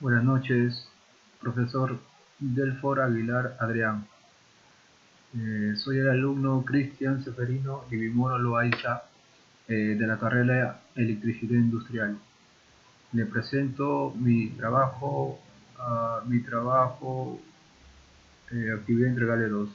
Buenas noches, profesor Delfor Aguilar Adrián. Soy el alumno Cristian Seferino Ibimoro Loaiza de la carrera Electricidad Industrial. Le presento mi trabajo, actividad entregable 2.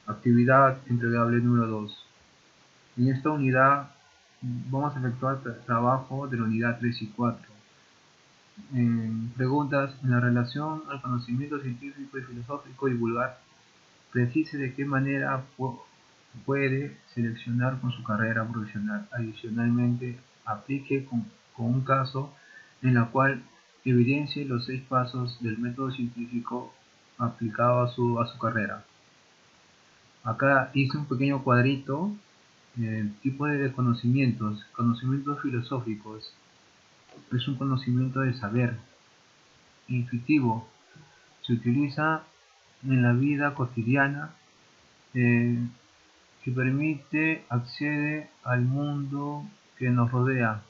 Actividad entregable número 2. En esta unidad vamos a efectuar trabajo de la unidad 3 y 4. Preguntas en la relación al conocimiento científico y filosófico y vulgar. Precise de qué manera puede seleccionar con su carrera profesional. Adicionalmente, aplique con un caso en la cual evidencie los 6 pasos del método científico aplicado a su carrera. Acá hice un pequeño cuadrito, tipo de conocimientos filosóficos. Es un conocimiento de saber, intuitivo, se utiliza en la vida cotidiana, eh, que accede al mundo que nos rodea.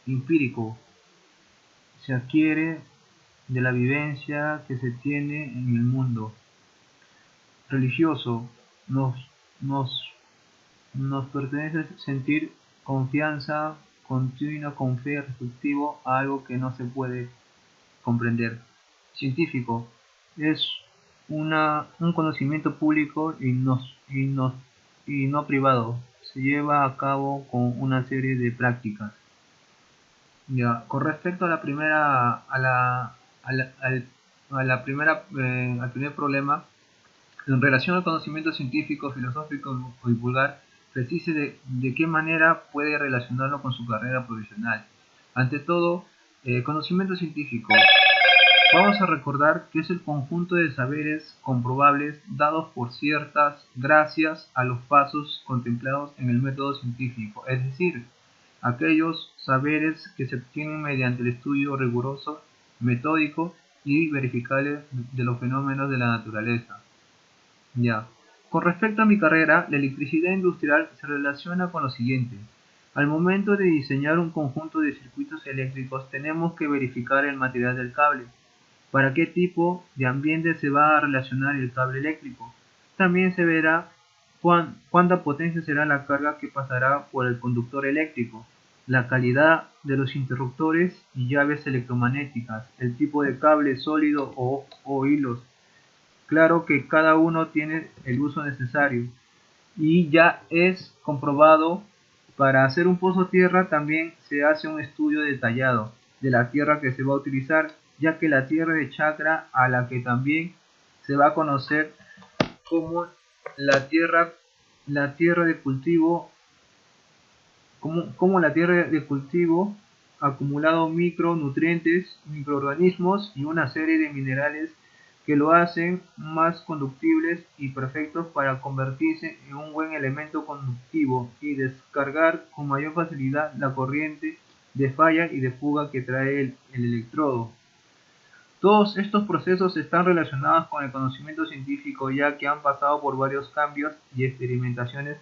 Empírico, se adquiere de la vivencia que se tiene en el mundo. Religioso, nos, nos, nos pertenece sentir confianza continua con fe respectivo a algo que no se puede comprender. Científico, es un conocimiento público y no privado. Se lleva a cabo con una serie de prácticas. Ya, con respecto a la primera, al primer problema, en relación al conocimiento científico, filosófico y vulgar, precise de qué manera puede relacionarlo con su carrera profesional. Ante todo, conocimiento científico. Vamos a recordar que es el conjunto de saberes comprobables dados por ciertas gracias a los pasos contemplados en el método científico, es decir, aquellos saberes que se obtienen mediante el estudio riguroso, metódico y verificable de los fenómenos de la naturaleza. Ya. Con respecto a mi carrera, la electricidad industrial se relaciona con lo siguiente. Al momento de diseñar un conjunto de circuitos eléctricos, tenemos que verificar el material del cable. ¿Para qué tipo de ambiente se va a relacionar el cable eléctrico? También se verá cuánta potencia será la carga que pasará por el conductor eléctrico, la calidad de los interruptores y llaves electromagnéticas, el tipo de cable sólido o hilos. Claro que cada uno tiene el uso necesario y ya es comprobado. Para hacer un pozo tierra también se hace un estudio detallado de la tierra que se va a utilizar, ya que la tierra de chacra, a la que también se va a conocer como la tierra de cultivo, como la tierra de cultivo, acumulado micronutrientes, microorganismos y una serie de minerales que lo hacen más conductibles y perfectos para convertirse en un buen elemento conductivo y descargar con mayor facilidad la corriente de falla y de fuga que trae el electrodo. Todos estos procesos están relacionados con el conocimiento científico, ya que han pasado por varios cambios y experimentaciones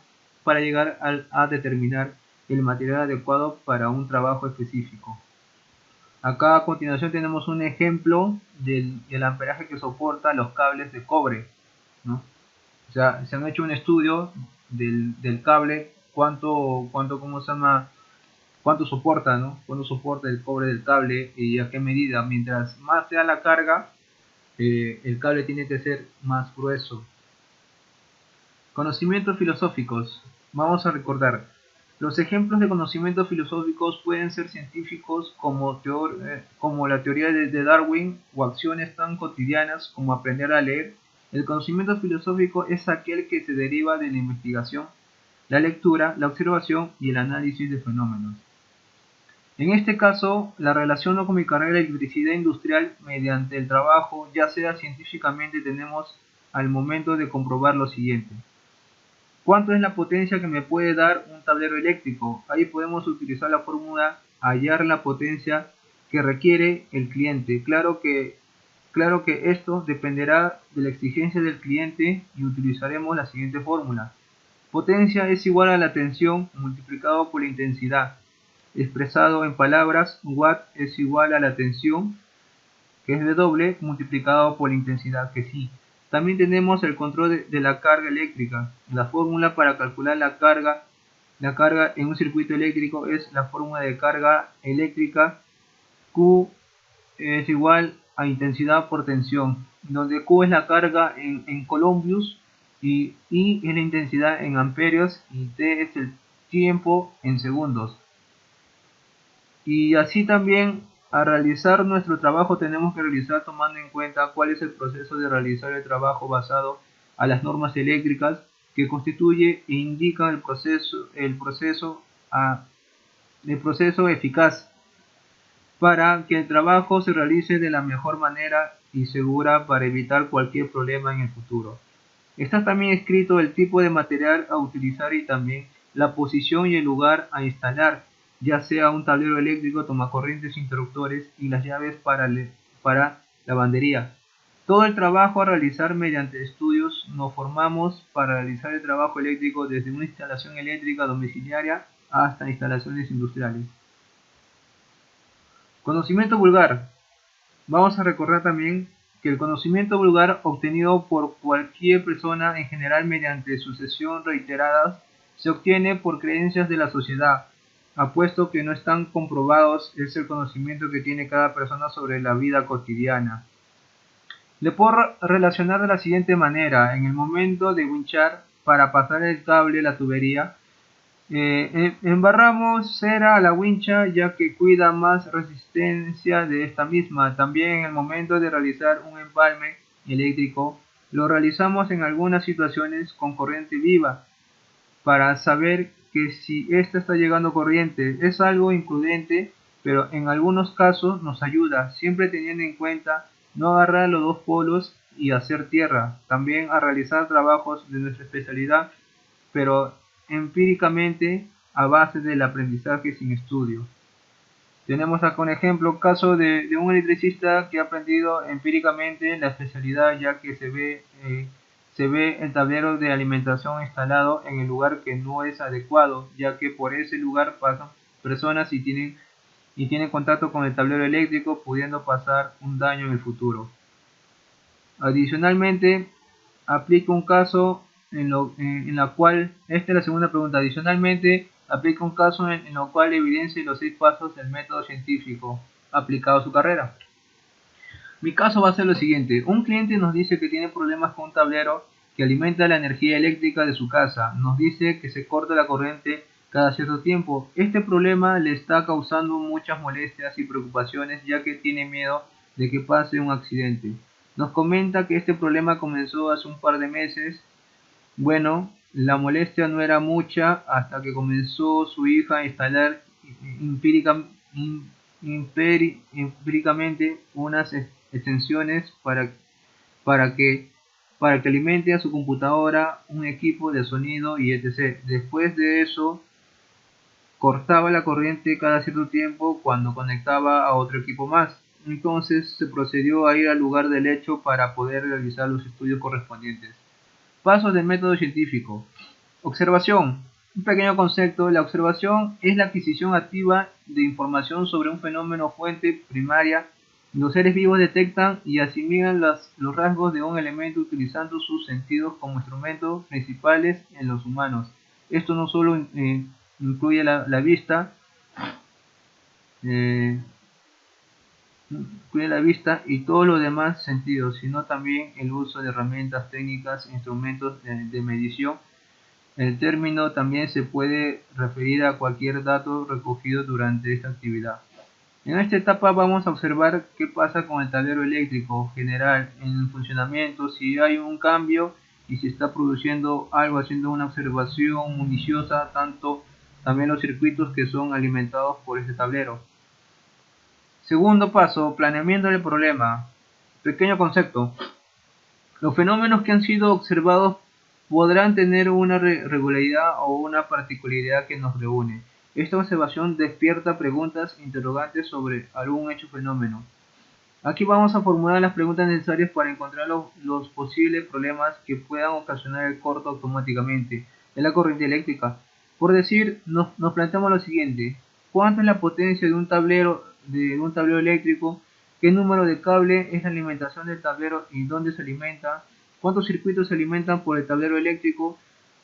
para llegar a determinar el material adecuado para un trabajo específico. Acá a continuación tenemos un ejemplo del amperaje que soporta los cables de cobre, ¿no? O sea, se han hecho un estudio del cable, ¿cómo se llama? Cuánto soporta, ¿no? Cuánto soporta el cobre del cable y a qué medida. Mientras más sea la carga, el cable tiene que ser más grueso. Conocimientos filosóficos. Vamos a recordar. Los ejemplos de conocimientos filosóficos pueden ser científicos como la teoría de Darwin o acciones tan cotidianas como aprender a leer. El conocimiento filosófico es aquel que se deriva de la investigación, la lectura, la observación y el análisis de fenómenos. En este caso, la relaciono con mi carrera de electricidad industrial mediante el trabajo, ya sea científicamente. Tenemos al momento de comprobar lo siguiente. ¿Cuánto es la potencia que me puede dar un tablero eléctrico? Ahí podemos utilizar la fórmula hallar la potencia que requiere el cliente. Claro que esto dependerá de la exigencia del cliente y utilizaremos la siguiente fórmula. Potencia es igual a la tensión multiplicado por la intensidad. Expresado en palabras, watt es igual a la tensión, que es W, multiplicado por la intensidad, que es I. También tenemos el control de la carga eléctrica. La fórmula para calcular la carga en un circuito eléctrico es la fórmula de carga eléctrica. Q es igual a intensidad por tensión, donde Q es la carga en columbios y I es la intensidad en amperios y T es el tiempo en segundos. Y así también, al realizar nuestro trabajo tenemos que realizar tomando en cuenta cuál es el proceso de realizar el trabajo basado a las normas eléctricas que constituye e indican el proceso eficaz para que el trabajo se realice de la mejor manera y segura para evitar cualquier problema en el futuro. Está también escrito el tipo de material a utilizar y también la posición y el lugar a instalar, ya sea un tablero eléctrico, tomacorrientes, interruptores y las llaves para lavandería. Todo el trabajo a realizar mediante estudios nos formamos para realizar el trabajo eléctrico desde una instalación eléctrica domiciliaria hasta instalaciones industriales. Conocimiento vulgar. Vamos a recordar también que el conocimiento vulgar obtenido por cualquier persona, en general mediante sucesión reiteradas, se obtiene por creencias de la sociedad, apuesto que no están comprobados, es el conocimiento que tiene cada persona sobre la vida cotidiana. Le puedo relacionar de la siguiente manera: en el momento de winchar para pasar el cable, la tubería, embarramos cera a la wincha ya que cuida más resistencia de esta misma. También en el momento de realizar un empalme eléctrico, lo realizamos en algunas situaciones con corriente viva para saber que si esta está llegando corriente. Es algo imprudente, pero en algunos casos nos ayuda, siempre teniendo en cuenta no agarrar los dos polos y hacer tierra. También a realizar trabajos de nuestra especialidad, pero empíricamente a base del aprendizaje sin estudio. Tenemos acá un ejemplo, caso de un electricista que ha aprendido empíricamente la especialidad, ya que se ve el tablero de alimentación instalado en el lugar que no es adecuado, ya que por ese lugar pasan personas y tienen contacto con el tablero eléctrico, pudiendo pasar un daño en el futuro. Adicionalmente, aplica un caso en la cual, esta es la segunda pregunta, adicionalmente aplica un caso en lo cual evidencie los 6 pasos del método científico aplicado a su carrera. Mi caso va a ser lo siguiente: un cliente nos dice que tiene problemas con un tablero que alimenta la energía eléctrica de su casa. Nos dice que se corta la corriente cada cierto tiempo. Este problema le está causando muchas molestias y preocupaciones, ya que tiene miedo de que pase un accidente. Nos comenta que este problema comenzó hace un par de meses. Bueno, la molestia no era mucha hasta que comenzó su hija a instalar empíricamente unas extensiones para que alimente a su computadora, un equipo de sonido y etc. Después de eso, cortaba la corriente cada cierto tiempo cuando conectaba a otro equipo más. Entonces se procedió a ir al lugar del hecho para poder realizar los estudios correspondientes. Pasos del método científico. Observación. Un pequeño concepto: la observación es la adquisición activa de información sobre un fenómeno fuente primaria. Los seres vivos detectan y asimilan los rasgos de un elemento utilizando sus sentidos como instrumentos principales en los humanos. Esto no solo incluye la vista, y todos los demás sentidos, sino también el uso de herramientas técnicas e instrumentos de medición. El término también se puede referir a cualquier dato recogido durante esta actividad. En esta etapa vamos a observar qué pasa con el tablero eléctrico general en el funcionamiento, si hay un cambio y si está produciendo algo, haciendo una observación minuciosa, también los circuitos que son alimentados por este tablero. Segundo paso: planeamiento del problema. Pequeño concepto: los fenómenos que han sido observados podrán tener una regularidad o una particularidad que nos reúne. Esta observación despierta preguntas interrogantes sobre algún hecho fenómeno. Aquí vamos a formular las preguntas necesarias para encontrar los posibles problemas que puedan ocasionar el corto automáticamente de la corriente eléctrica. Por decir, nos planteamos lo siguiente: ¿Cuánto es la potencia de un tablero eléctrico? ¿Qué número de cable es la alimentación del tablero y dónde se alimenta? ¿Cuántos circuitos se alimentan por el tablero eléctrico?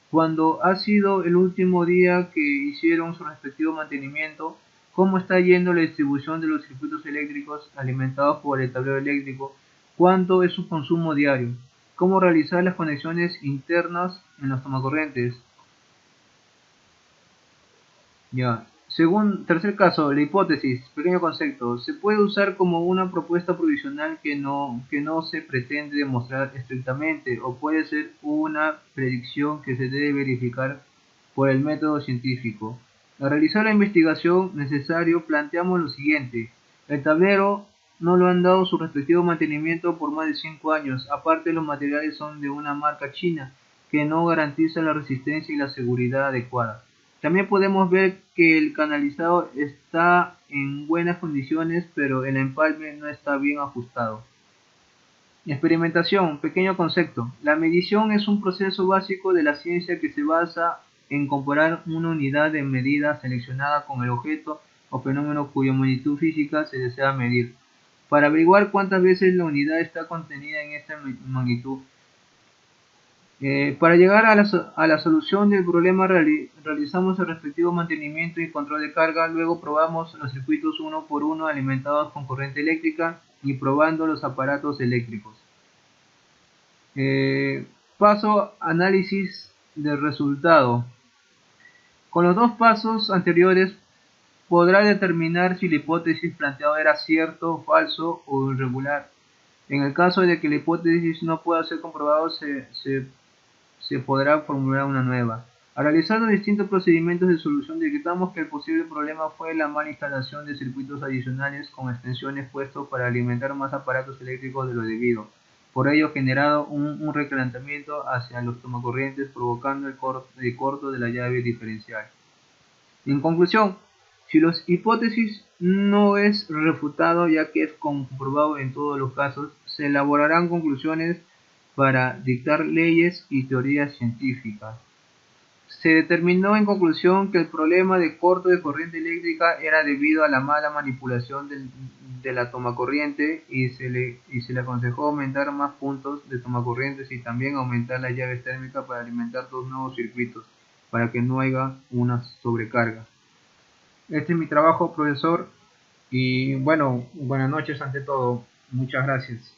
Cuando ha sido el último día que hicieron su respectivo mantenimiento, cómo está yendo la distribución de los circuitos eléctricos alimentados por el tablero eléctrico, cuánto es su consumo diario, cómo realizar las conexiones internas en los tomacorrientes. Ya. Tercer caso, la hipótesis, pequeño concepto, se puede usar como una propuesta provisional que no se pretende demostrar estrictamente, o puede ser una predicción que se debe verificar por el método científico. Al realizar la investigación necesario, planteamos lo siguiente: el tablero no lo han dado su respectivo mantenimiento por más de 5 años, aparte los materiales son de una marca china que no garantiza la resistencia y la seguridad adecuada. También podemos ver que el canalizado está en buenas condiciones, pero el empalme no está bien ajustado. Experimentación, pequeño concepto. La medición es un proceso básico de la ciencia que se basa en comparar una unidad de medida seleccionada con el objeto o fenómeno cuya magnitud física se desea medir, para averiguar cuántas veces la unidad está contenida en esta magnitud. Para llegar a la solución del problema realizamos el respectivo mantenimiento y control de carga, luego probamos los circuitos uno por uno alimentados con corriente eléctrica y probando los aparatos eléctricos. Paso análisis del resultado. Con los dos pasos anteriores podrá determinar si la hipótesis planteada era cierto, falso o irregular. En el caso de que la hipótesis no pueda ser comprobada, se podrá formular una nueva. Al realizar los distintos procedimientos de solución, detectamos que el posible problema fue la mala instalación de circuitos adicionales con extensiones puestos para alimentar más aparatos eléctricos de lo debido. Por ello, generado un recalentamiento hacia los tomacorrientes, provocando el corto de la llave diferencial. En conclusión, si la hipótesis no es refutado, ya que es comprobado en todos los casos, se elaborarán conclusiones para dictar leyes y teorías científicas. Se determinó en conclusión que el problema de corto de corriente eléctrica era debido a la mala manipulación de la tomacorriente y se le aconsejó aumentar más puntos de tomacorrientes y también aumentar las llaves térmicas para alimentar dos nuevos circuitos para que no haya una sobrecarga. Este es mi trabajo, profesor, y bueno, buenas noches ante todo. Muchas gracias.